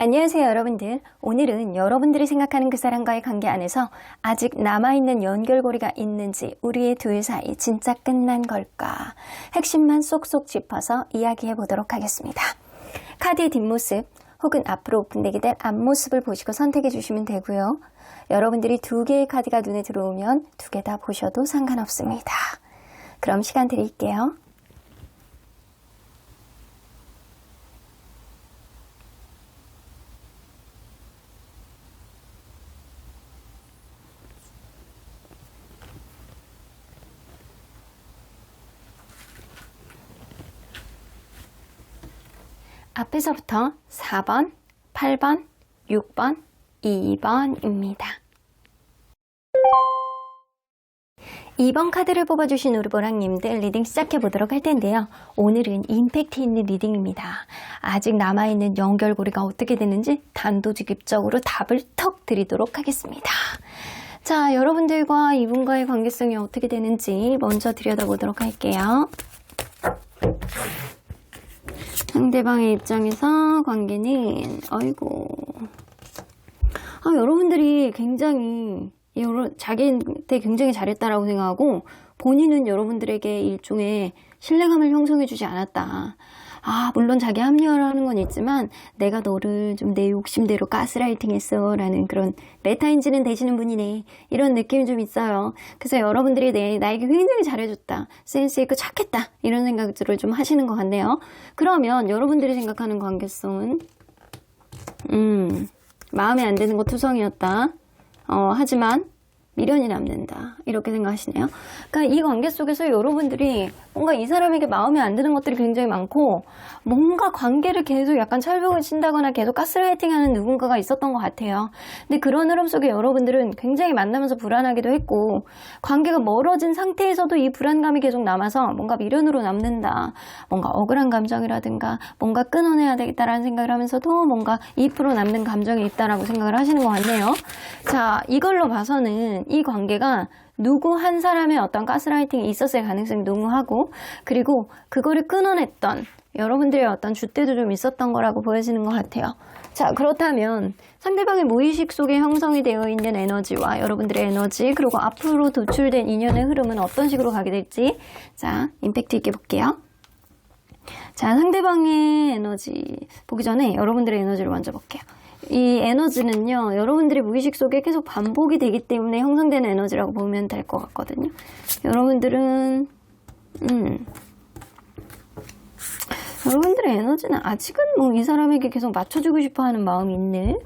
안녕하세요, 여러분들. 오늘은 여러분들이 생각하는 그 사람과의 관계 안에서 아직 남아있는 연결고리가 있는지, 우리의 둘 사이 진짜 끝난 걸까? 핵심만 쏙쏙 짚어서 이야기해 보도록 하겠습니다. 카드의 뒷모습 혹은 앞으로 오픈되게 될 앞모습을 보시고 선택해 주시면 되고요. 여러분들이 두 개의 카드가 눈에 들어오면 두 개 다 보셔도 상관없습니다. 그럼 시간 드릴게요. 앞에서부터 4번, 8번, 6번, 2번입니다. 2번 카드를 뽑아주신 우르보랑님들 리딩 시작해보도록 할 텐데요. 오늘은 임팩트 있는 리딩입니다. 아직 남아있는 연결고리가 어떻게 되는지 단도직입적으로 답을 턱 드리도록 하겠습니다. 자, 여러분들과 이분과의 관계성이 어떻게 되는지 먼저 들여다보도록 할게요. 상대방의 입장에서 관계는 여러분들이 굉장히 자기한테 굉장히 잘했다라고 생각하고 본인은 여러분들에게 일종의 신뢰감을 형성해주지 않았다. 물론 자기 합리화를 하는 건 있지만 내가 너를 좀 내 욕심대로 가스라이팅 했어 라는 그런 메타인지는 되시는 분이네, 이런 느낌이 좀 있어요. 그래서 여러분들이 나에게 굉장히 잘해줬다, 센스 있고 착했다, 이런 생각들을 좀 하시는 것 같네요. 그러면 여러분들이 생각하는 관계성은 마음에 안 드는 거 투성이었다, 하지만 미련이 남는다, 이렇게 생각하시네요. 그러니까 이 관계 속에서 여러분들이 뭔가 이 사람에게 마음에 안 드는 것들이 굉장히 많고, 뭔가 관계를 계속 약간 철벽을 친다거나 계속 가스라이팅하는 누군가가 있었던 것 같아요. 근데 그런 흐름 속에 여러분들은 굉장히 만나면서 불안하기도 했고, 관계가 멀어진 상태에서도 이 불안감이 계속 남아서 뭔가 미련으로 남는다, 뭔가 억울한 감정이라든가 뭔가 끊어내야 되겠다라는 생각을 하면서도 뭔가 2% 남는 감정이 있다라고 생각을 하시는 것 같네요. 자, 이걸로 봐서는 이 관계가 누구 한 사람의 어떤 가스라이팅이 있었을 가능성이 농후하고, 그리고 그거를 끊어냈던 여러분들의 어떤 줏대도 좀 있었던 거라고 보여지는 것 같아요. 자, 그렇다면 상대방의 무의식 속에 형성이 되어 있는 에너지와 여러분들의 에너지, 그리고 앞으로 도출된 인연의 흐름은 어떤 식으로 가게 될지, 자, 임팩트 있게 볼게요. 자, 상대방의 에너지 보기 전에 여러분들의 에너지를 먼저 볼게요. 이 에너지는요, 여러분들의 무의식 속에 계속 반복이 되기 때문에 형성되는 에너지라고 보면 될 것 같거든요. 여러분들은 여러분들의 에너지는 아직은 이 사람에게 계속 맞춰주고 싶어 하는 마음이 있네.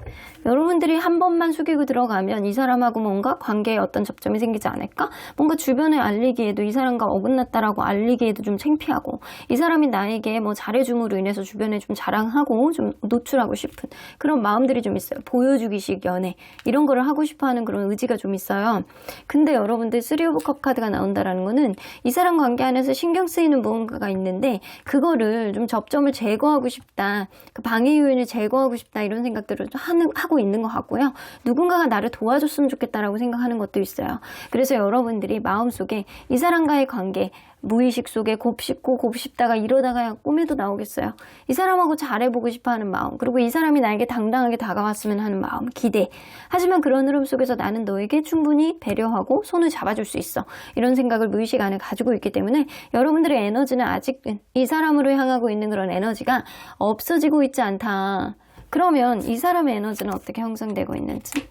여러분들이 한 번만 숙이고 들어가면 이 사람하고 뭔가 관계에 어떤 접점이 생기지 않을까? 뭔가 주변에 알리기에도, 이 사람과 어긋났다라고 알리기에도 좀 창피하고, 이 사람이 나에게 잘해줌으로 인해서 주변에 좀 자랑하고 좀 노출하고 싶은 그런 마음들이 좀 있어요. 보여주기식 연애, 이런 거를 하고 싶어 하는 그런 의지가 좀 있어요. 근데 여러분들 3 오브 컵 카드가 나온다라는 거는 이 사람 관계 안에서 신경 쓰이는 무언가가 있는데, 그거를 좀 접점을 제거하고 싶다, 그 방해 요인을 제거하고 싶다, 이런 생각들을 하고 있는 것 같고요. 누군가가 나를 도와줬으면 좋겠다라고 생각하는 것도 있어요. 그래서 여러분들이 마음속에 이 사람과의 관계, 무의식 속에 곱씹고 곱씹다가 이러다가 꿈에도 나오겠어요. 이 사람하고 잘해보고 싶어하는 마음, 그리고 이 사람이 나에게 당당하게 다가왔으면 하는 마음, 기대. 하지만 그런 흐름 속에서 나는 너에게 충분히 배려하고 손을 잡아줄 수 있어, 이런 생각을 무의식 안에 가지고 있기 때문에 여러분들의 에너지는 아직은 이 사람으로 향하고 있는 그런 에너지가 없어지고 있지 않다. 그러면 이 사람의 에너지는 어떻게 형성되고 있는지,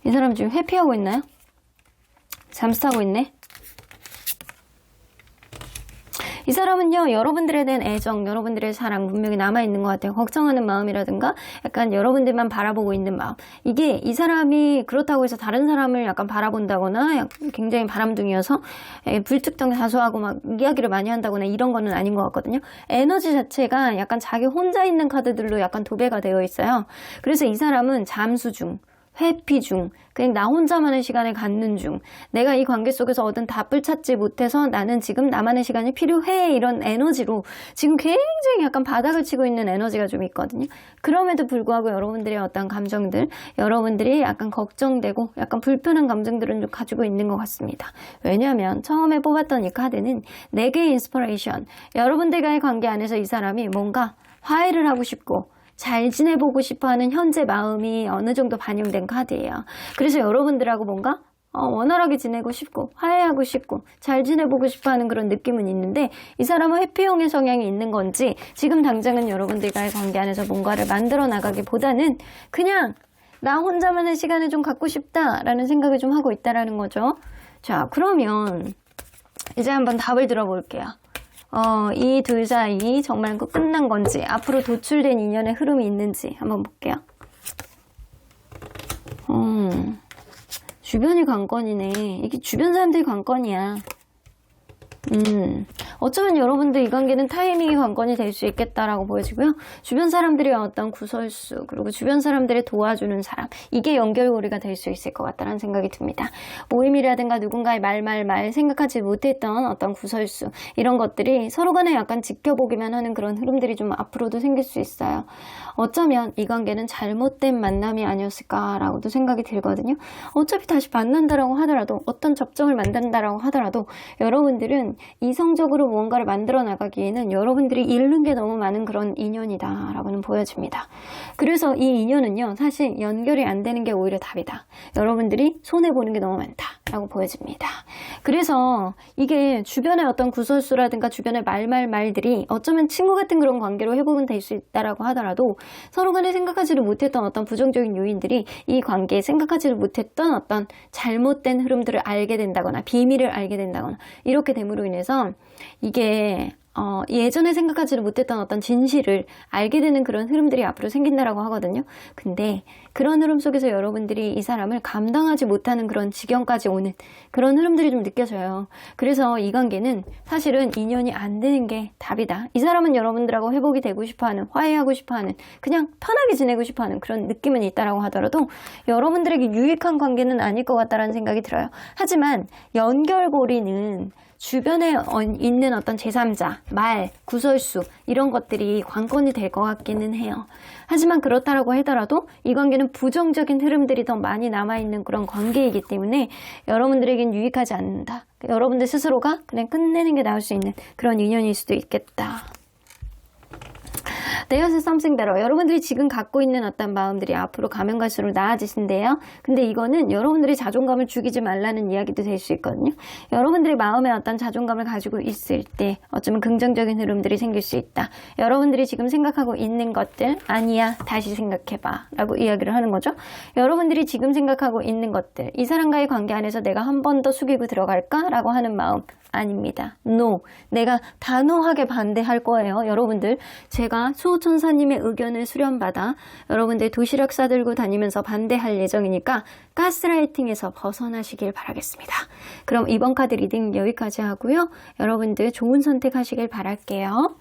이 사람 지금 회피하고 있나요? 잠수 타고 있네? 이 사람은요, 여러분들에 대한 애정, 여러분들의 사랑 분명히 남아있는 것 같아요. 걱정하는 마음이라든가 약간 여러분들만 바라보고 있는 마음, 이게 이 사람이 그렇다고 해서 다른 사람을 약간 바라본다거나 굉장히 바람둥이여서 불특정 다수하고 막 이야기를 많이 한다거나 이런 거는 아닌 것 같거든요. 에너지 자체가 약간 자기 혼자 있는 카드들로 약간 도배가 되어 있어요. 그래서 이 사람은 잠수 중, 회피 중, 그냥 나 혼자만의 시간을 갖는 중, 내가 이 관계 속에서 얻은 답을 찾지 못해서 나는 지금 나만의 시간이 필요해, 이런 에너지로 지금 굉장히 약간 바닥을 치고 있는 에너지가 좀 있거든요. 그럼에도 불구하고 여러분들의 어떤 감정들, 여러분들이 약간 걱정되고 약간 불편한 감정들은 좀 가지고 있는 것 같습니다. 왜냐하면 처음에 뽑았던 이 카드는 4개의 인스퍼레이션, 여러분들과의 관계 안에서 이 사람이 뭔가 화해를 하고 싶고 잘 지내보고 싶어하는 현재 마음이 어느 정도 반영된 카드예요. 그래서 여러분들하고 뭔가 원활하게 지내고 싶고 화해하고 싶고 잘 지내보고 싶어하는 그런 느낌은 있는데 이 사람은 회피형의 성향이 있는 건지 지금 당장은 여러분들과의 관계 안에서 뭔가를 만들어 나가기보다는 그냥 나 혼자만의 시간을 좀 갖고 싶다라는 생각을 좀 하고 있다라는 거죠. 자, 그러면 이제 한번 답을 들어볼게요. 이 둘 사이 정말 끝난 건지 앞으로 도출된 인연의 흐름이 있는지 한번 볼게요. 주변이 관건이네. 이게 주변 사람들이 관건이야. 어쩌면 여러분들 이 관계는 타이밍이 관건이 될 수 있겠다라고 보여지고요. 주변 사람들의 어떤 구설수, 그리고 주변 사람들의 도와주는 사람, 이게 연결고리가 될 수 있을 것 같다는 생각이 듭니다. 모임이라든가 누군가의 말 생각하지 못했던 어떤 구설수, 이런 것들이 서로 간에 약간 지켜보기만 하는 그런 흐름들이 좀 앞으로도 생길 수 있어요. 어쩌면 이 관계는 잘못된 만남이 아니었을까라고도 생각이 들거든요. 어차피 다시 만난다라고 하더라도, 어떤 접점을 만든다라고 하더라도 여러분들은 이성적으로 무언가를 만들어 나가기에는 여러분들이 잃는 게 너무 많은 그런 인연이다 라고는 보여집니다. 그래서 이 인연은요, 사실 연결이 안 되는 게 오히려 답이다. 여러분들이 손해보는 게 너무 많다 라고 보여집니다. 그래서 이게 주변의 어떤 구설수라든가 주변의 말들이 어쩌면 친구 같은 그런 관계로 회복은 될 수 있다라고 하더라도 서로 간에 생각하지를 못했던 어떤 부정적인 요인들이 이 관계에 생각하지를 못했던 어떤 잘못된 흐름들을 알게 된다거나 비밀을 알게 된다거나 이렇게 됨으로 인해서 이게 예전에 생각하지를 못했던 어떤 진실을 알게 되는 그런 흐름들이 앞으로 생긴다라고 하거든요. 근데 그런 흐름 속에서 여러분들이 이 사람을 감당하지 못하는 그런 지경까지 오는 그런 흐름들이 좀 느껴져요. 그래서 이 관계는 사실은 인연이 안 되는 게 답이다. 이 사람은 여러분들하고 회복이 되고 싶어하는, 화해하고 싶어하는, 그냥 편하게 지내고 싶어하는 그런 느낌은 있다라고 하더라도 여러분들에게 유익한 관계는 아닐 것 같다라는 생각이 들어요. 하지만 연결고리는 주변에 있는 어떤 제3자, 말, 구설수 이런 것들이 관건이 될 것 같기는 해요. 하지만 그렇다라고 하더라도 이 관계는 부정적인 흐름들이 더 많이 남아있는 그런 관계이기 때문에 여러분들에겐 유익하지 않는다. 여러분들 스스로가 그냥 끝내는 게 나을 수 있는 그런 인연일 수도 있겠다. There's something better. 여러분들이 지금 갖고 있는 어떤 마음들이 앞으로 가면 갈수록 나아지신대요. 근데 이거는 여러분들이 자존감을 죽이지 말라는 이야기도 될 수 있거든요. 여러분들이 마음에 어떤 자존감을 가지고 있을 때 어쩌면 긍정적인 흐름들이 생길 수 있다. 여러분들이 지금 생각하고 있는 것들 아니야, 다시 생각해봐 라고 이야기를 하는 거죠. 여러분들이 지금 생각하고 있는 것들, 이 사람과의 관계 안에서 내가 한 번 더 숙이고 들어갈까? 라고 하는 마음 아닙니다. No. 내가 단호하게 반대할 거예요. 여러분들, 제가 수호천사님의 의견을 수련받아 여러분들 도시락 싸들고 다니면서 반대할 예정이니까 가스라이팅에서 벗어나시길 바라겠습니다. 그럼 이번 카드 리딩 여기까지 하고요. 여러분들 좋은 선택하시길 바랄게요.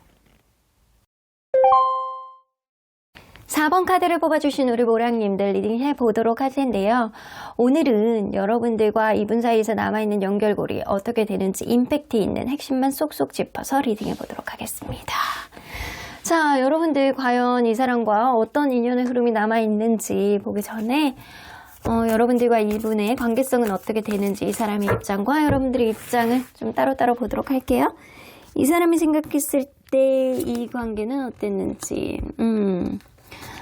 4번 카드를 뽑아주신 우리 모랑님들 리딩 해보도록 할 텐데요. 오늘은 여러분들과 이분 사이에서 남아있는 연결고리 어떻게 되는지 임팩트 있는 핵심만 쏙쏙 짚어서 리딩해보도록 하겠습니다. 자, 여러분들 과연 이 사람과 어떤 인연의 흐름이 남아있는지 보기 전에 여러분들과 이분의 관계성은 어떻게 되는지 이 사람의 입장과 여러분들의 입장을 좀 따로따로 보도록 할게요. 이 사람이 생각했을 때 이 관계는 어땠는지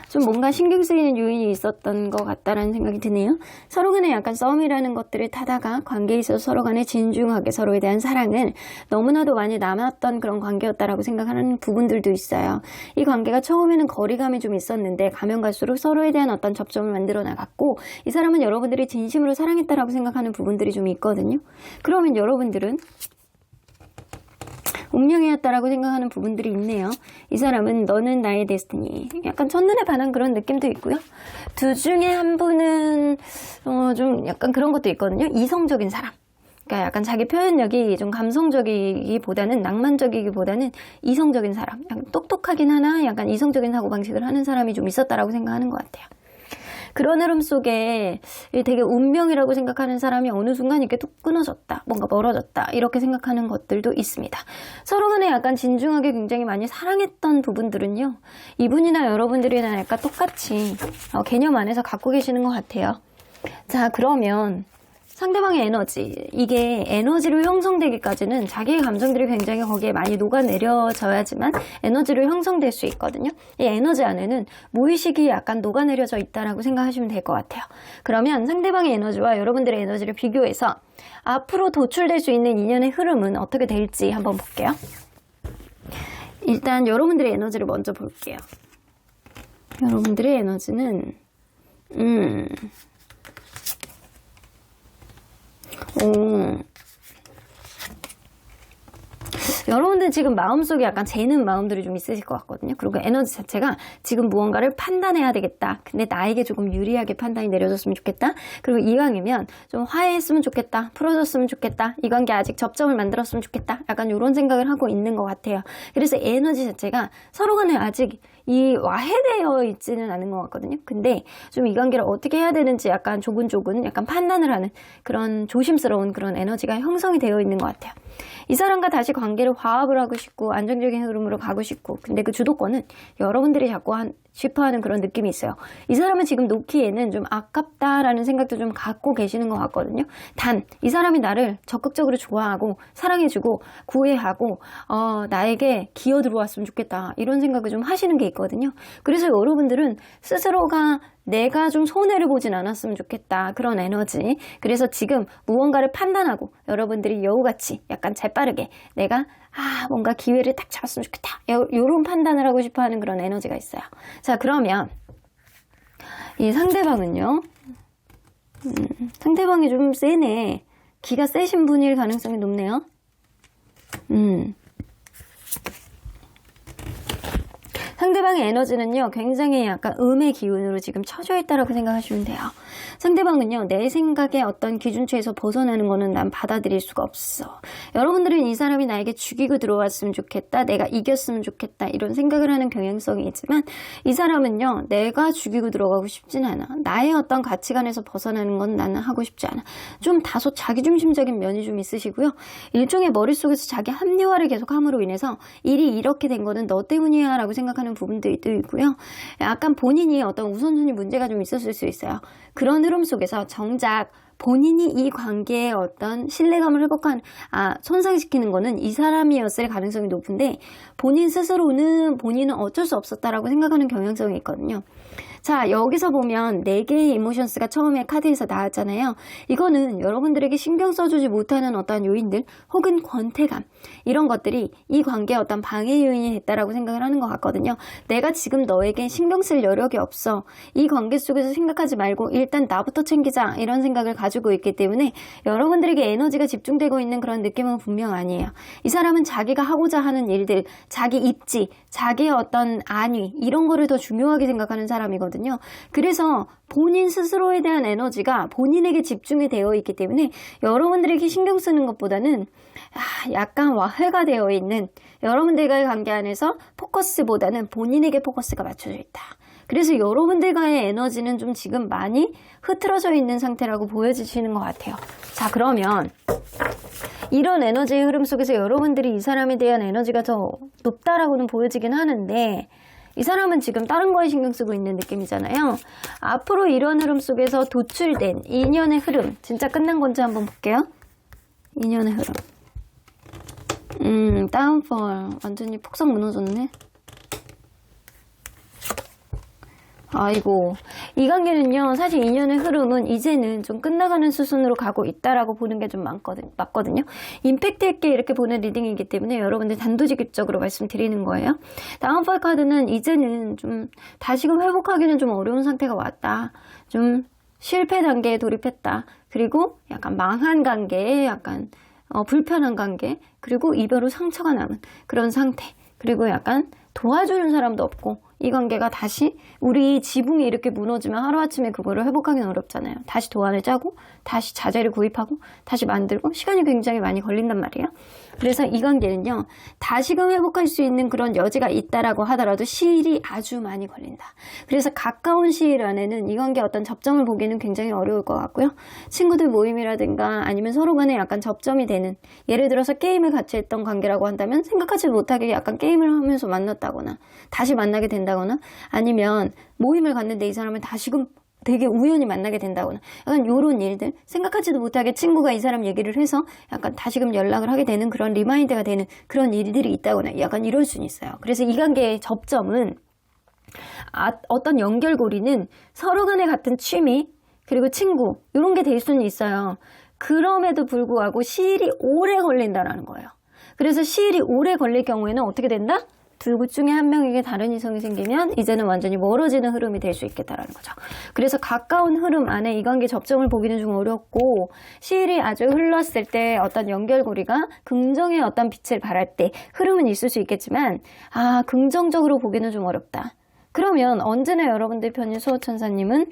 좀 뭔가 신경 쓰이는 요인이 있었던 것 같다라는 생각이 드네요. 서로 간에 약간 썸이라는 것들을 타다가 관계에 있어서 서로 간에 진중하게 서로에 대한 사랑을 너무나도 많이 남았던 그런 관계였다라고 생각하는 부분들도 있어요. 이 관계가 처음에는 거리감이 좀 있었는데 가면 갈수록 서로에 대한 어떤 접점을 만들어 나갔고 이 사람은 여러분들이 진심으로 사랑했다라고 생각하는 부분들이 좀 있거든요. 그러면 여러분들은 운명이었다라고 생각하는 부분들이 있네요. 이 사람은 너는 나의 데스티니. 약간 첫눈에 반한 그런 느낌도 있고요. 둘 중에 한 분은 좀 약간 그런 것도 있거든요. 이성적인 사람. 그러니까 약간 자기 표현력이 좀 감성적이기보다는 낭만적이기보다는 이성적인 사람. 약간 똑똑하긴 하나 약간 이성적인 사고방식을 하는 사람이 좀 있었다라고 생각하는 것 같아요. 그런 흐름 속에 되게 운명이라고 생각하는 사람이 어느 순간 이렇게 뚝 끊어졌다. 뭔가 멀어졌다. 이렇게 생각하는 것들도 있습니다. 서로 간에 약간 진중하게 굉장히 많이 사랑했던 부분들은요. 이분이나 여러분들이나 약간 똑같이 개념 안에서 갖고 계시는 것 같아요. 자, 그러면 상대방의 에너지, 이게 에너지로 형성되기까지는 자기의 감정들이 굉장히 거기에 많이 녹아내려져야지만 에너지로 형성될 수 있거든요. 이 에너지 안에는 무의식이 약간 녹아내려져 있다라고 생각하시면 될 것 같아요. 그러면 상대방의 에너지와 여러분들의 에너지를 비교해서 앞으로 도출될 수 있는 인연의 흐름은 어떻게 될지 한번 볼게요. 일단 여러분들의 에너지를 먼저 볼게요. 여러분들의 에너지는 여러분들 지금 마음속에 약간 재는 마음들이 좀 있으실 것 같거든요. 그리고 에너지 자체가 지금 무언가를 판단해야 되겠다. 근데 나에게 조금 유리하게 판단이 내려졌으면 좋겠다. 그리고 이왕이면 좀 화해했으면 좋겠다. 풀어졌으면 좋겠다. 이 관계 아직 접점을 만들었으면 좋겠다. 약간 이런 생각을 하고 있는 것 같아요. 그래서 에너지 자체가 서로 간에 아직 이 와해되어 있지는 않은 것 같거든요. 근데 좀 이 관계를 어떻게 해야 되는지 약간 조근조근 약간 판단을 하는 그런 조심스러운 그런 에너지가 형성이 되어 있는 것 같아요. 이 사람과 다시 관계를 화합을 하고 싶고 안정적인 흐름으로 가고 싶고, 근데 그 주도권은 여러분들이 잡고 싶어하는 그런 느낌이 있어요. 이 사람은 지금 놓기에는 좀 아깝다라는 생각도 좀 갖고 계시는 것 같거든요. 단 이 사람이 나를 적극적으로 좋아하고 사랑해주고 구애하고 나에게 기어 들어왔으면 좋겠다, 이런 생각을 좀 하시는 게 있거든요. 그래서 여러분들은 스스로가 내가 좀 손해를 보진 않았으면 좋겠다, 그런 에너지. 그래서 지금 무언가를 판단하고 여러분들이 여우같이 약간 재빠르게 내가 뭔가 기회를 딱 잡았으면 좋겠다, 이런 판단을 하고 싶어하는 그런 에너지가 있어요. 자, 그러면 이 상대방은요, 상대방이 좀 세네. 기가 세신 분일 가능성이 높네요. 상대방의 에너지는요, 굉장히 약간 음의 기운으로 지금 처져 있다라고 생각하시면 돼요. 상대방은요, 내 생각의 어떤 기준치에서 벗어나는 거는 난 받아들일 수가 없어. 여러분들은 이 사람이 나에게 죽이고 들어왔으면 좋겠다, 내가 이겼으면 좋겠다, 이런 생각을 하는 경향성이 있지만, 이 사람은요, 내가 죽이고 들어가고 싶진 않아. 나의 어떤 가치관에서 벗어나는 건 나는 하고 싶지 않아. 좀 다소 자기중심적인 면이 좀 있으시고요. 일종의 머릿속에서 자기 합리화를 계속 함으로 인해서 일이 이렇게 된 거는 너 때문이야 라고 생각하는 부분들도 있고요. 약간 본인이 어떤 우선순위 문제가 좀 있었을 수 있어요. 그런 흐름 속에서 정작 본인이 이 관계에 어떤 신뢰감을 손상시키는 거는 이 사람이었을 가능성이 높은데, 본인 스스로는 본인은 어쩔 수 없었다라고 생각하는 경향성이 있거든요. 자, 여기서 보면 4개의 이모션스가 처음에 카드에서 나왔잖아요. 이거는 여러분들에게 신경 써주지 못하는 어떤 요인들 혹은 권태감, 이런 것들이 이 관계에 어떤 방해 요인이 됐다라고 생각을 하는 것 같거든요. 내가 지금 너에게 신경 쓸 여력이 없어. 이 관계 속에서 생각하지 말고 일단 나부터 챙기자, 이런 생각을 가지고 있기 때문에 여러분들에게 에너지가 집중되고 있는 그런 느낌은 분명 아니에요. 이 사람은 자기가 하고자 하는 일들, 자기 입지, 자기의 어떤 안위, 이런 거를 더 중요하게 생각하는 사람이거든요. 그래서 본인 스스로에 대한 에너지가 본인에게 집중이 되어 있기 때문에 여러분들에게 신경 쓰는 것보다는 약간 와해가 되어 있는 여러분들과의 관계 안에서 포커스보다는 본인에게 포커스가 맞춰져 있다. 그래서 여러분들과의 에너지는 좀 지금 많이 흐트러져 있는 상태라고 보여지시는 것 같아요. 자, 그러면 이런 에너지의 흐름 속에서 여러분들이 이 사람에 대한 에너지가 더 높다라고는 보여지긴 하는데, 이 사람은 지금 다른 거에 신경 쓰고 있는 느낌이잖아요. 앞으로 이런 흐름 속에서 도출된 인연의 흐름, 진짜 끝난 건지 한번 볼게요. 인연의 흐름. 다운폴. 완전히 폭삭 무너졌네. 아이고, 이 관계는요, 사실 인연의 흐름은 이제는 좀 끝나가는 수순으로 가고 있다라고 보는 게 좀 맞거든요. 임팩트 있게 이렇게 보는 리딩이기 때문에 여러분들 단도직입적으로 말씀드리는 거예요. 다운폴 카드는 이제는 좀 다시금 회복하기는 좀 어려운 상태가 왔다. 좀 실패 단계에 돌입했다. 그리고 약간 망한 관계에 약간 불편한 관계, 그리고 이별 후 상처가 남은 그런 상태, 그리고 약간 도와주는 사람도 없고, 이 관계가 다시 우리 지붕이 이렇게 무너지면 하루아침에 그거를 회복하기는 어렵잖아요. 다시 도안을 짜고 다시 자재를 구입하고 다시 만들고 시간이 굉장히 많이 걸린단 말이에요. 그래서 이 관계는요, 다시금 회복할 수 있는 그런 여지가 있다라고 하더라도 시일이 아주 많이 걸린다. 그래서 가까운 시일 안에는 이 관계 어떤 접점을 보기는 굉장히 어려울 것 같고요. 친구들 모임이라든가 아니면 서로 간에 약간 접점이 되는, 예를 들어서 게임을 같이 했던 관계라고 한다면 생각하지 못하게 약간 게임을 하면서 만났다거나 다시 만나게 된다거나, 아니면 모임을 갔는데 이 사람은 다시금 되게 우연히 만나게 된다거나 약간 요런 일들, 생각하지도 못하게 친구가 이 사람 얘기를 해서 약간 다시금 연락을 하게 되는 그런 리마인드가 되는 그런 일들이 있다거나 약간 이럴 수는 있어요. 그래서 이 관계의 접점은 어떤 연결고리는 서로 간에 같은 취미 그리고 친구 이런 게 될 수는 있어요. 그럼에도 불구하고 시일이 오래 걸린다라는 거예요. 그래서 시일이 오래 걸릴 경우에는 어떻게 된다? 둘 중에 한 명에게 다른 이성이 생기면 이제는 완전히 멀어지는 흐름이 될 수 있겠다라는 거죠. 그래서 가까운 흐름 안에 이 관계 접점을 보기는 좀 어렵고 시일이 아주 흘렀을 때 어떤 연결고리가 긍정의 어떤 빛을 발할 때 흐름은 있을 수 있겠지만 긍정적으로 보기는 좀 어렵다. 그러면 언제나 여러분들 편인 수호천사님은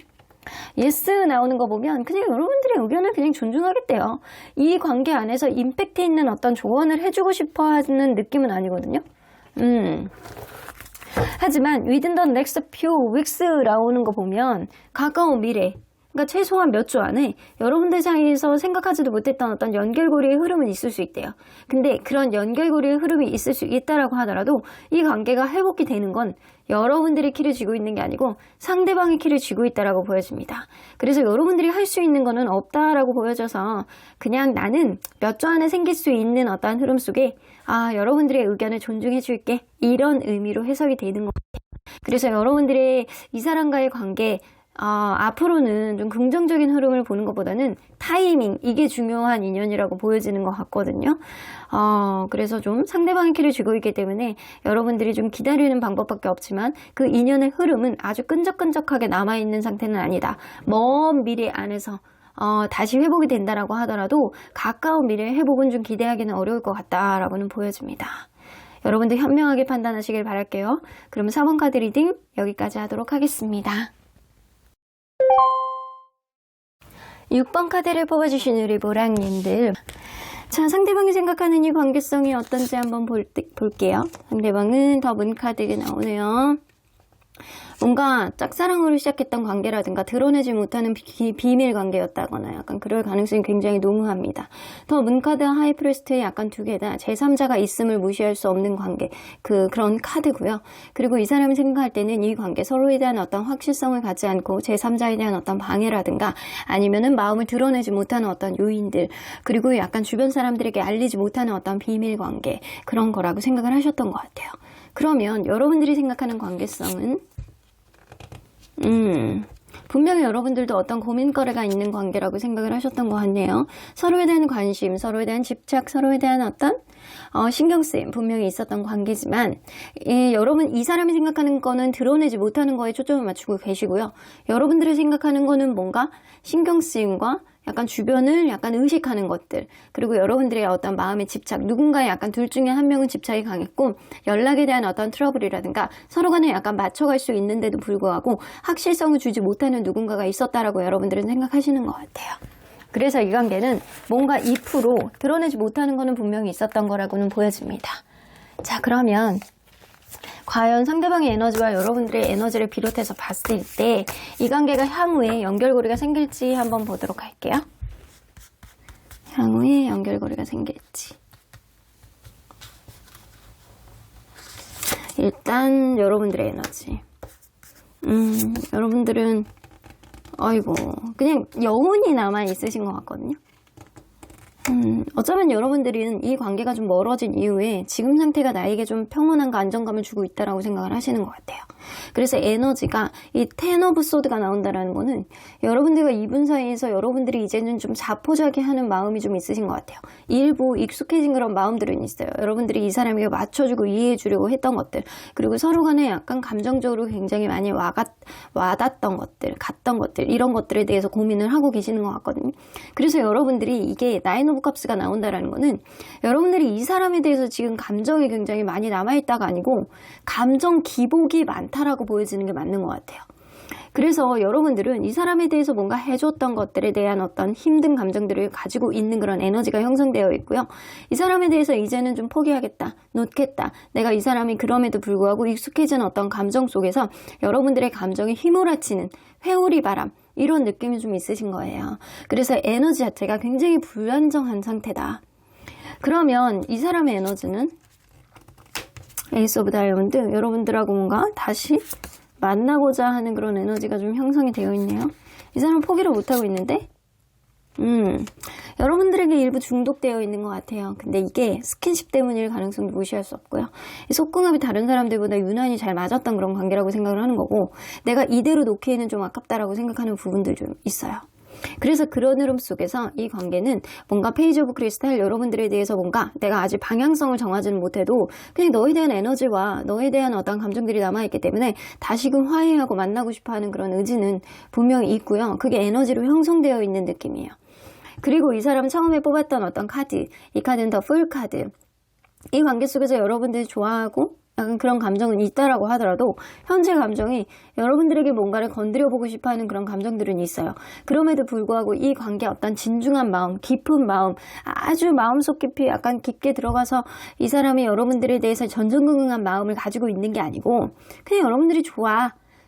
예스 나오는 거 보면 그냥 여러분들의 의견을 그냥 존중하겠대요. 이 관계 안에서 임팩트 있는 어떤 조언을 해주고 싶어 하는 느낌은 아니거든요. 하지만 within the next few weeks 나오는 거 보면 가까운 미래, 그러니까 최소한 몇 주 안에 여러분들 사이에서 생각하지도 못했던 어떤 연결고리의 흐름은 있을 수 있대요. 근데 그런 연결고리의 흐름이 있을 수 있다라고 하더라도 이 관계가 회복이 되는 건 여러분들이 키를 쥐고 있는 게 아니고 상대방이 키를 쥐고 있다라고 보여집니다. 그래서 여러분들이 할 수 있는 거는 없다라고 보여져서 그냥 나는 몇 주 안에 생길 수 있는 어떤 흐름 속에 여러분들의 의견을 존중해 줄게, 이런 의미로 해석이 되는 것 같아요. 그래서 여러분들의 이 사람과의 관계 앞으로는 좀 긍정적인 흐름을 보는 것보다는 타이밍, 이게 중요한 인연이라고 보여지는 것 같거든요. 그래서 좀 상대방의 키를 쥐고 있기 때문에 여러분들이 좀 기다리는 방법밖에 없지만 그 인연의 흐름은 아주 끈적끈적하게 남아있는 상태는 아니다. 먼 미래 안에서 다시 회복이 된다라고 하더라도 가까운 미래의 회복은 좀 기대하기는 어려울 것 같다라고는 보여집니다. 여러분들 현명하게 판단하시길 바랄게요. 그럼 4번 카드 리딩 여기까지 하도록 하겠습니다. 6번 카드를 뽑아주신 우리 보랑님들, 자, 상대방이 생각하는 이 관계성이 어떤지 한번 볼게요. 상대방은 더 문 카드가 나오네요. 뭔가 짝사랑으로 시작했던 관계라든가 드러내지 못하는 비밀 관계였다거나 약간 그럴 가능성이 굉장히 농후합니다. 더 문카드 하이프리스트의 약간 두 개 다 제3자가 있음을 무시할 수 없는 관계, 그런 카드고요. 그리고 이 사람이 생각할 때는 이 관계 서로에 대한 어떤 확실성을 갖지 않고 제3자에 대한 어떤 방해라든가 아니면은 마음을 드러내지 못하는 어떤 요인들, 그리고 약간 주변 사람들에게 알리지 못하는 어떤 비밀 관계, 그런 거라고 생각을 하셨던 것 같아요. 그러면 여러분들이 생각하는 관계성은 분명히 여러분들도 어떤 고민거리가 있는 관계라고 생각을 하셨던 것 같네요. 서로에 대한 관심, 서로에 대한 집착, 서로에 대한 어떤 신경쓰임 분명히 있었던 관계지만 여러분 이 사람이 생각하는 거는 드러내지 못하는 거에 초점을 맞추고 계시고요. 여러분들이 생각하는 거는 뭔가 신경쓰임과 약간 주변을 약간 의식하는 것들, 그리고 여러분들의 어떤 마음의 집착, 누군가의 약간 둘 중에 한 명은 집착이 강했고 연락에 대한 어떤 트러블이라든가 서로 간에 약간 맞춰갈 수 있는데도 불구하고 확실성을 주지 못하는 누군가가 있었다라고 여러분들은 생각하시는 것 같아요. 그래서 이 관계는 뭔가 2% 드러내지 못하는 거는 분명히 있었던 거라고는 보여집니다. 자, 그러면 과연 상대방의 에너지와 여러분들의 에너지를 비롯해서 봤을 때 이 관계가 향후에 연결고리가 생길지 한번 보도록 할게요. 향후에 연결고리가 생길지. 일단 여러분들의 에너지. 여러분들은 그냥 여운이 남아 있으신 것 같거든요. 어쩌면 여러분들은 이 관계가 좀 멀어진 이후에 지금 상태가 나에게 좀 평온함과 안정감을 주고 있다라고 생각을 하시는 것 같아요. 그래서 에너지가 이 텐 오브 소드가 나온다라는 거는 여러분들과 이분 사이에서 여러분들이 이제는 좀 자포자기하는 마음이 좀 있으신 것 같아요. 일부 익숙해진 그런 마음들은 있어요. 여러분들이 이 사람에게 맞춰주고 이해해주려고 했던 것들, 그리고 서로 간에 약간 감정적으로 굉장히 많이 와닿던 것들, 갔던 것들, 이런 것들에 대해서 고민을 하고 계시는 것 같거든요. 그래서 여러분들이 이게 나인 오브 컵스가 나온다라는 거는 여러분들이 이 사람에 대해서 지금 감정이 굉장히 많이 남아있다가 아니고 감정 기복이 많다라고 보여지는 게 맞는 것 같아요. 그래서 여러분들은 이 사람에 대해서 뭔가 해줬던 것들에 대한 어떤 힘든 감정들을 가지고 있는 그런 에너지가 형성되어 있고요. 이 사람에 대해서 이제는 좀 포기하겠다, 놓겠다. 내가 이 사람이 그럼에도 불구하고 익숙해진 어떤 감정 속에서 여러분들의 감정이 휘몰아치는 회오리 바람, 이런 느낌이 좀 있으신 거예요. 그래서 에너지 자체가 굉장히 불안정한 상태다. 그러면 이 사람의 에너지는 에이스 오브 다이아몬드, 여러분들하고 뭔가 다시 만나고자 하는 그런 에너지가 좀 형성이 되어 있네요. 이 사람은 포기를 못하고 있는데 여러분들에게 일부 중독되어 있는 것 같아요. 근데 이게 스킨십 때문일 가능성도 무시할 수 없고요. 이 속궁합이 다른 사람들보다 유난히 잘 맞았던 그런 관계라고 생각을 하는 거고, 내가 이대로 놓기에는 좀 아깝다라고 생각하는 부분들 좀 있어요. 그래서 그런 흐름 속에서 이 관계는 뭔가 페이지 오브 크리스탈 여러분들에 대해서 뭔가 내가 아직 방향성을 정하지는 못해도 그냥 너에 대한 에너지와 너에 대한 어떤 감정들이 남아있기 때문에 다시금 화해하고 만나고 싶어하는 그런 의지는 분명히 있고요. 그게 에너지로 형성되어 있는 느낌이에요. 그리고 이 사람 처음에 뽑았던 어떤 카드, 이 카드는 더 풀 카드. 이 관계 속에서 여러분들이 좋아하고 약간 그런 감정은 있다라고 하더라도 현재 감정이 여러분들에게 뭔가를 건드려보고 싶어하는 그런 감정들은 있어요. 그럼에도 불구하고 이 관계에 어떤 진중한 마음, 깊은 마음, 아주 마음속 깊이 약간 깊게 들어가서 이 사람이 여러분들에 대해서 전전긍긍한 마음을 가지고 있는 게 아니고 그냥 여러분들이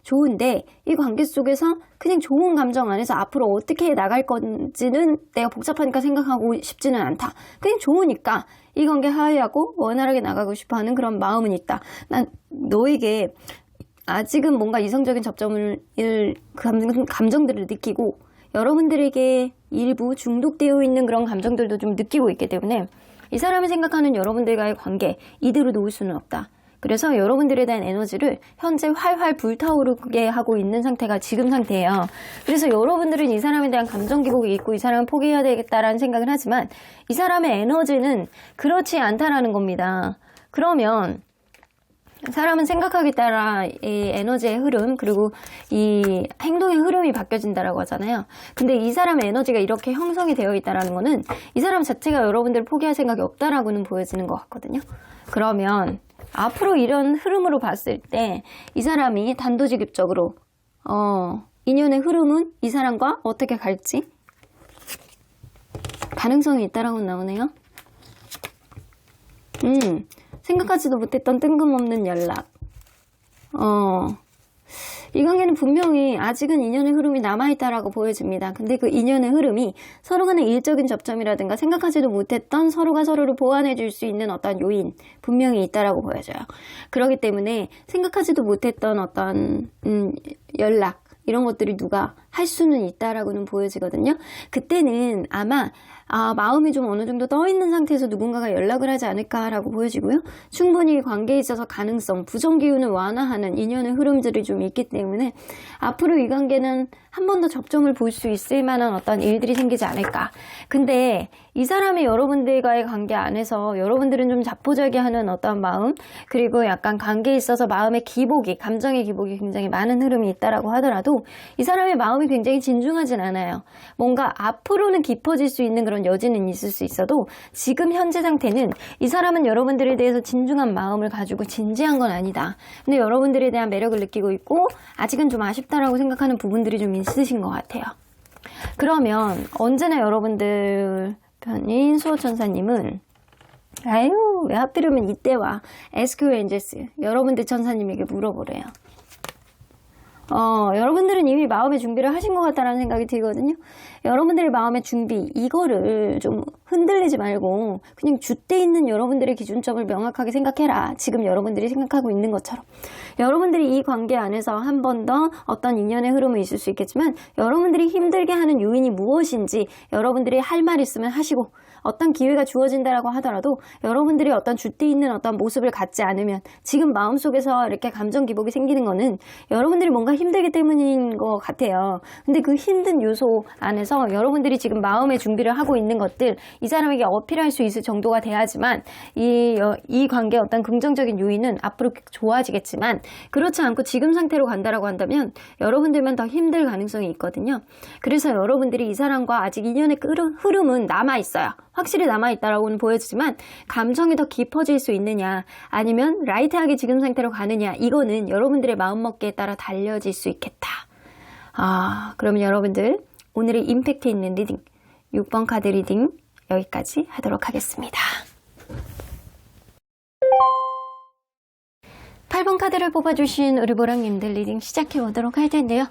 좋은데 이 관계 속에서 그냥 좋은 감정 안에서 앞으로 어떻게 나갈 건지는 내가 복잡하니까 생각하고 싶지는 않다. 그냥 좋으니까 이 관계 화해하고 원활하게 나가고 싶어하는 그런 마음은 있다. 난 너에게 아직은 뭔가 이성적인 감정들을 느끼고 여러분들에게 일부 중독되어 있는 그런 감정들도 좀 느끼고 있기 때문에 이 사람이 생각하는 여러분들과의 관계 이대로 놓을 수는 없다. 그래서 여러분들에 대한 에너지를 현재 활활 불타오르게 하고 있는 상태가 지금 상태예요. 그래서 여러분들은 이 사람에 대한 감정 기복이 있고 이 사람은 포기해야 되겠다라는 생각을 하지만 이 사람의 에너지는 그렇지 않다라는 겁니다. 그러면 사람은 생각하기에 따라 이 에너지의 흐름 그리고 이 행동의 흐름이 바뀌어진다라고 하잖아요. 근데 이 사람의 에너지가 이렇게 형성이 되어 있다라는 거는 이 사람 자체가 여러분들을 포기할 생각이 없다라고는 보여지는 것 같거든요. 그러면 앞으로 이런 흐름으로 봤을 때 이 사람이 단도직입적으로 인연의 흐름은 이 사람과 어떻게 갈지 가능성이 있다라고 나오네요. 생각하지도 못했던 뜬금없는 연락. 이 관계는 분명히 아직은 인연의 흐름이 남아있다라고 보여집니다. 근데 그 인연의 흐름이 서로 간의 일적인 접점이라든가 생각하지도 못했던 서로가 서로를 보완해 줄 수 있는 어떤 요인 분명히 있다라고 보여져요. 그렇기 때문에 생각하지도 못했던 어떤 연락 이런 것들이 누가 할 수는 있다라고는 보여지거든요. 그때는 아마 마음이 좀 어느 정도 떠있는 상태에서 누군가가 연락을 하지 않을까라고 보여지고요. 충분히 관계에 있어서 가능성, 부정 기운을 완화하는 인연의 흐름들이 좀 있기 때문에 앞으로 이 관계는 한 번 더 접점을 볼 수 있을 만한 어떤 일들이 생기지 않을까. 근데 이 사람이 여러분들과의 관계 안에서 여러분들은 좀 자포자기하는 어떤 마음 그리고 약간 관계에 있어서 마음의 기복이, 감정의 기복이 굉장히 많은 흐름이 있다라고 하더라도 이 사람의 마음이 굉장히 진중하진 않아요. 뭔가 앞으로는 깊어질 수 있는 그런 여지는 있을 수 있어도 지금 현재 상태는 이 사람은 여러분들에 대해서 진중한 마음을 가지고 진지한 건 아니다. 근데 여러분들에 대한 매력을 느끼고 있고 아직은 좀 아쉽다라고 생각하는 부분들이 좀 있으신 것 같아요. 그러면 언제나 여러분들 편인 수호천사님은 아유 왜 하필이면 이때와 SQ 엔젤스 여러분들 천사님에게 물어보래요. 여러분들은 이미 마음의 준비를 하신 것 같다는 생각이 들거든요. 여러분들의 마음의 준비 이거를 좀 흔들리지 말고 그냥 줏대 있는 여러분들의 기준점을 명확하게 생각해라. 지금 여러분들이 생각하고 있는 것처럼 여러분들이 이 관계 안에서 한 번 더 어떤 인연의 흐름은 있을 수 있겠지만 여러분들이 힘들게 하는 요인이 무엇인지 여러분들이 할 말 있으면 하시고 어떤 기회가 주어진다라고 하더라도 여러분들이 어떤 줏대 있는 어떤 모습을 갖지 않으면 지금 마음속에서 이렇게 감정 기복이 생기는 거는 여러분들이 뭔가 힘들기 때문인 것 같아요. 근데 그 힘든 요소 안에서 여러분들이 지금 마음의 준비를 하고 있는 것들 이 사람에게 어필할 수 있을 정도가 돼야지만 이 관계의 어떤 긍정적인 요인은 앞으로 좋아지겠지만 그렇지 않고 지금 상태로 간다라고 한다면 여러분들만 더 힘들 가능성이 있거든요. 그래서 여러분들이 이 사람과 아직 인연의 흐름은 남아있어요. 확실히 남아있다라고는 보여지지만 감정이 더 깊어질 수 있느냐 아니면 라이트하게 지금 상태로 가느냐 이거는 여러분들의 마음먹기에 따라 달려질 수 있겠다. 그러면 여러분들 오늘의 임팩트 있는 리딩 6번 카드 리딩 여기까지 하도록 하겠습니다. 8번 카드를 뽑아주신 우리 보랑님들 리딩 시작해 보도록 할 텐데요.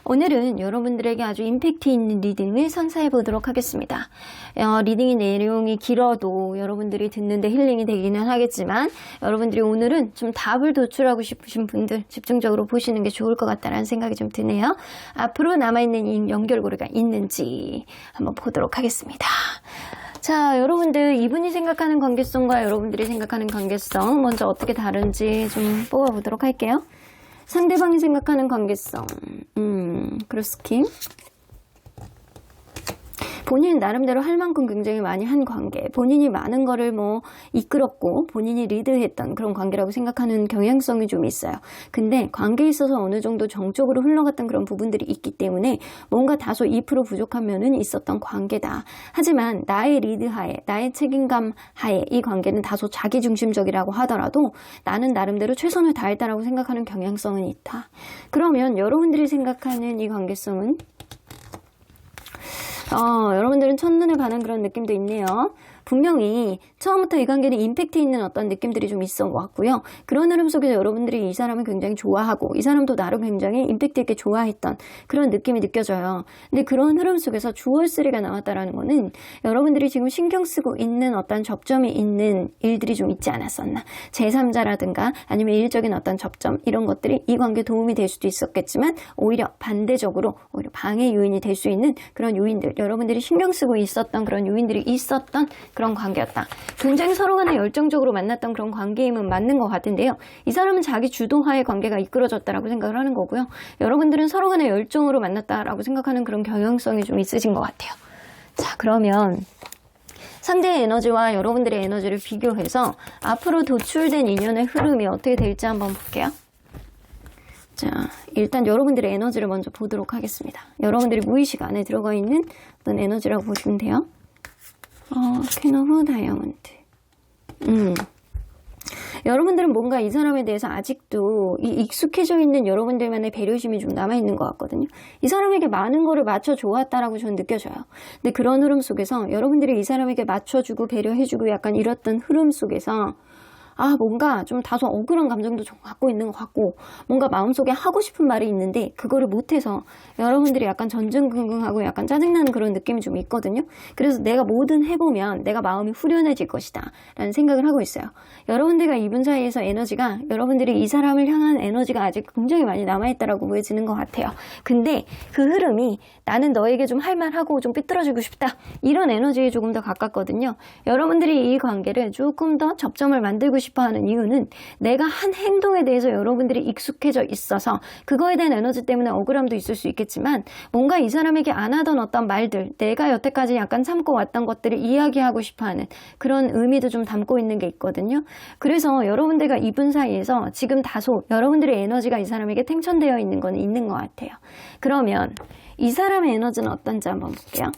오늘은 여러분들에게 아주 임팩트 있는 리딩을 선사해 보도록 하겠습니다. 리딩의 내용이 길어도 여러분들이 듣는데 힐링이 되기는 하겠지만 여러분들이 오늘은 좀 답을 도출하고 싶으신 분들 집중적으로 보시는 게 좋을 것 같다는 생각이 좀 드네요. 앞으로 남아있는 이 연결고리가 있는지 한번 보도록 하겠습니다. 자, 여러분들 이분이 생각하는 관계성과 여러분들이 생각하는 관계성 먼저 어떻게 다른지 좀 뽑아보도록 할게요. 상대방이 생각하는 관계성, 크루스킹. 본인 나름대로 할 만큼 굉장히 많이 한 관계, 본인이 많은 거를 이끌었고 본인이 리드했던 그런 관계라고 생각하는 경향성이 좀 있어요. 근데 관계에 있어서 어느 정도 정적으로 흘러갔던 그런 부분들이 있기 때문에 뭔가 다소 2% 부족한 면은 있었던 관계다. 하지만 나의 리드하에, 나의 책임감 하에 이 관계는 다소 자기중심적이라고 하더라도 나는 나름대로 최선을 다했다라고 생각하는 경향성은 있다. 그러면 여러분들이 생각하는 이 관계성은 여러분들은 첫눈에 반한 그런 느낌도 있네요. 분명히 처음부터 이 관계는 임팩트 있는 어떤 느낌들이 좀 있어 왔고요. 그런 흐름 속에서 여러분들이 이 사람을 굉장히 좋아하고 이 사람도 나를 굉장히 임팩트 있게 좋아했던 그런 느낌이 느껴져요. 근데 그런 흐름 속에서 주얼3가 나왔다라는 거는 여러분들이 지금 신경 쓰고 있는 어떤 접점이 있는 일들이 좀 있지 않았었나. 제3자라든가 아니면 일적인 어떤 접점 이런 것들이 이 관계에 도움이 될 수도 있었겠지만 오히려 반대적으로 오히려 방해 요인이 될 수 있는 그런 요인들, 여러분들이 신경 쓰고 있었던 그런 요인들이 있었던 그런 관계였다. 굉장히 서로 간에 열정적으로 만났던 그런 관계임은 맞는 것 같은데요. 이 사람은 자기 주도하에 관계가 이끌어졌다라고 생각을 하는 거고요. 여러분들은 서로 간에 열정으로 만났다라고 생각하는 그런 경향성이 좀 있으신 것 같아요. 자, 그러면 상대의 에너지와 여러분들의 에너지를 비교해서 앞으로 도출된 인연의 흐름이 어떻게 될지 한번 볼게요. 자, 일단 여러분들의 에너지를 먼저 보도록 하겠습니다. 여러분들이 무의식 안에 들어가 있는 어떤 에너지라고 보시면 돼요. 퀸 오브 다이아몬드. 여러분들은 뭔가 이 사람에 대해서 아직도 이 익숙해져 있는 여러분들만의 배려심이 좀 남아있는 것 같거든요. 이 사람에게 많은 거를 맞춰줘왔다라고 저는 느껴져요. 근데 그런 흐름 속에서 여러분들이 이 사람에게 맞춰주고 배려해주고 약간 이랬던 흐름 속에서 뭔가 좀 다소 억울한 감정도 좀 갖고 있는 것 같고 뭔가 마음속에 하고 싶은 말이 있는데 그거를 못해서 여러분들이 약간 전전긍긍하고 약간 짜증나는 그런 느낌이 좀 있거든요. 그래서 내가 뭐든 해보면 내가 마음이 후련해질 것이다 라는 생각을 하고 있어요. 여러분들과 이분 사이에서 에너지가 여러분들이 이 사람을 향한 에너지가 아직 굉장히 많이 남아있다라고 보여지는 것 같아요. 근데 그 흐름이 나는 너에게 좀 할 말하고 좀 삐뚤어지고 싶다 이런 에너지에 조금 더 가깝거든요. 여러분들이 이 관계를 조금 더 접점을 만들고 싶어하는 이유는 내가 한 행동에 대해서 여러분들이 익숙해져 있어서 그거에 대한 에너지 때문에 억울함도 있을 수 있겠지만 뭔가 이 사람에게 안 하던 어떤 말들, 내가 여태까지 약간 참고 왔던 것들을 이야기하고 싶어하는 그런 의미도 좀 담고 있는 게 있거든요. 그래서 여러분들과 이분 사이에서 지금 다소 여러분들의 에너지가 이 사람에게 탱천되어 있는 건 있는 것 같아요. 그러면 이 사람의 에너지는 어떤지 한번 볼게요.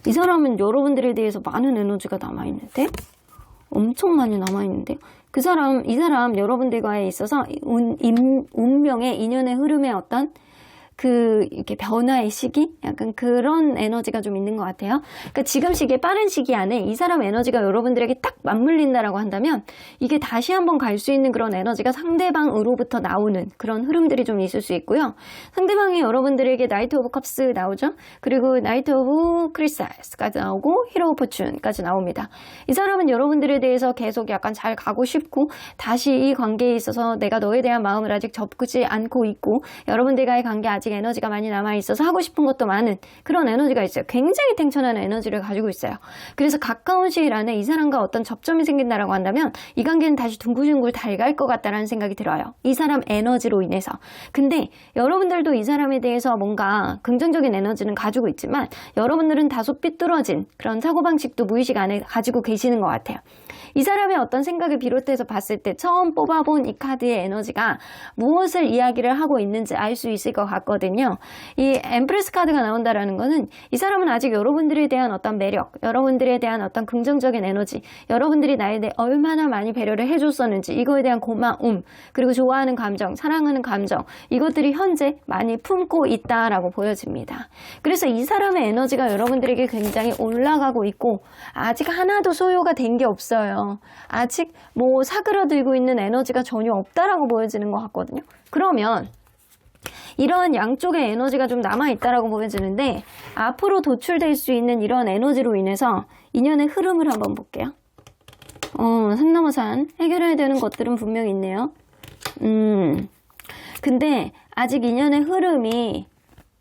이 사람은 여러분들에 대해서 많은 에너지가 남아있는데? 엄청 많이 남아있는데요. 이 사람 여러분들과에 있어서 운명의 인연의 흐름의 어떤 이렇게 변화의 시기? 약간 그런 에너지가 좀 있는 것 같아요. 그러니까 지금 시기에 빠른 시기 안에 이 사람 에너지가 여러분들에게 딱 맞물린다라고 한다면 이게 다시 한번 갈 수 있는 그런 에너지가 상대방으로부터 나오는 그런 흐름들이 좀 있을 수 있고요. 상대방이 여러분들에게 나이트 오브 컵스 나오죠. 그리고 나이트 오브 크리스탈스까지 나오고 히로 오브 포춘까지 나옵니다. 이 사람은 여러분들에 대해서 계속 약간 잘 가고 싶고 다시 이 관계에 있어서 내가 너에 대한 마음을 아직 접지 않고 있고 여러분들과의 관계 아직 에너지가 많이 남아있어서 하고 싶은 것도 많은 그런 에너지가 있어요. 굉장히 탱천한 에너지를 가지고 있어요. 그래서 가까운 시일 안에 이 사람과 어떤 접점이 생긴다라고 한다면 이 관계는 다시 둥글둥글 달 갈 것 같다라는 생각이 들어요. 이 사람 에너지로 인해서. 근데 여러분들도 이 사람에 대해서 뭔가 긍정적인 에너지는 가지고 있지만 여러분들은 다소 삐뚤어진 그런 사고방식도 무의식 안에 가지고 계시는 것 같아요. 이 사람의 어떤 생각을 비롯해서 봤을 때 처음 뽑아본 이 카드의 에너지가 무엇을 이야기를 하고 있는지 알 수 있을 것 같거든요. 거거든요. 이 엠프레스 카드가 나온다라는 거는 이 사람은 아직 여러분들에 대한 어떤 매력, 여러분들에 대한 어떤 긍정적인 에너지, 여러분들이 나에 대해 얼마나 많이 배려를 해줬었는지 이거에 대한 고마움, 그리고 좋아하는 감정, 사랑하는 감정, 이것들이 현재 많이 품고 있다라고 보여집니다. 그래서 이 사람의 에너지가 여러분들에게 굉장히 올라가고 있고 아직 하나도 소요가 된 게 없어요. 아직 뭐 사그러들고 있는 에너지가 전혀 없다라고 보여지는 것 같거든요. 그러면 이런 양쪽의 에너지가 좀 남아있다라고 보여지는데 앞으로 도출될 수 있는 이런 에너지로 인해서 인연의 흐름을 한번 볼게요. 산 넘어 산 해결해야 되는 것들은 분명히 있네요. 근데 아직 인연의 흐름이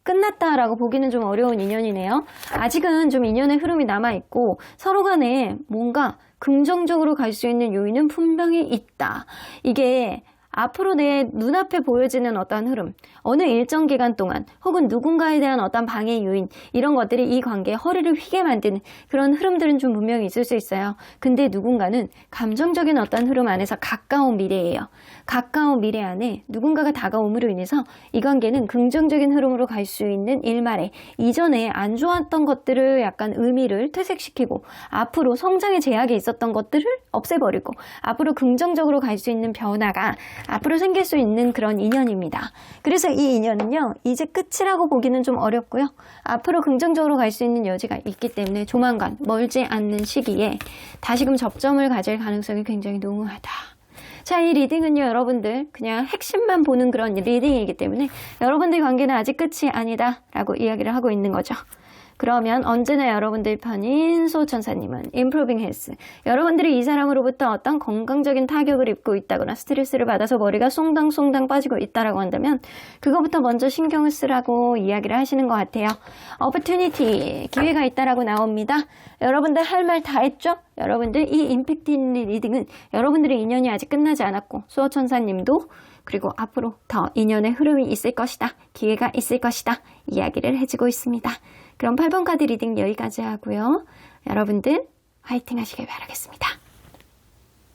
끝났다라고 보기는 좀 어려운 인연이네요. 아직은 좀 인연의 흐름이 남아있고 서로 간에 뭔가 긍정적으로 갈 수 있는 요인은 분명히 있다. 이게 앞으로 내 눈앞에 보여지는 어떤 흐름, 어느 일정 기간 동안 혹은 누군가에 대한 어떤 방해 요인, 이런 것들이 이 관계에 허리를 휘게 만드는 그런 흐름들은 좀 분명히 있을 수 있어요. 근데 누군가는 감정적인 어떤 흐름 안에서 가까운 미래예요. 가까운 미래 안에 누군가가 다가옴으로 인해서 이 관계는 긍정적인 흐름으로 갈 수 있는 일말에 이전에 안 좋았던 것들을 약간 의미를 퇴색시키고 앞으로 성장의 제약이 있었던 것들을 없애버리고 앞으로 긍정적으로 갈 수 있는 변화가 앞으로 생길 수 있는 그런 인연입니다. 그래서 이 인연은요, 이제 끝이라고 보기는 좀 어렵고요. 앞으로 긍정적으로 갈 수 있는 여지가 있기 때문에 조만간 멀지 않는 시기에 다시금 접점을 가질 가능성이 굉장히 농후하다. 자, 이 리딩은요, 여러분들 그냥 핵심만 보는 그런 리딩이기 때문에 여러분들 관계는 아직 끝이 아니다 라고 이야기를 하고 있는 거죠. 그러면 언제나 여러분들 편인 소천사님은 Improving Health, 여러분들이 이 사람으로부터 어떤 건강적인 타격을 입고 있다거나 스트레스를 받아서 머리가 송당송당 빠지고 있다라고 한다면 그거부터 먼저 신경을 쓰라고 이야기를 하시는 것 같아요. Opportunity, 기회가 있다라고 나옵니다. 여러분들 할 말 다 했죠? 여러분들 이 임팩트 있는 리딩은 여러분들의 인연이 아직 끝나지 않았고 수호천사님도 그리고 앞으로 더 인연의 흐름이 있을 것이다, 기회가 있을 것이다 이야기를 해주고 있습니다. 그럼 8번 카드 리딩 여기까지 하고요. 여러분들 화이팅 하시길 바라겠습니다.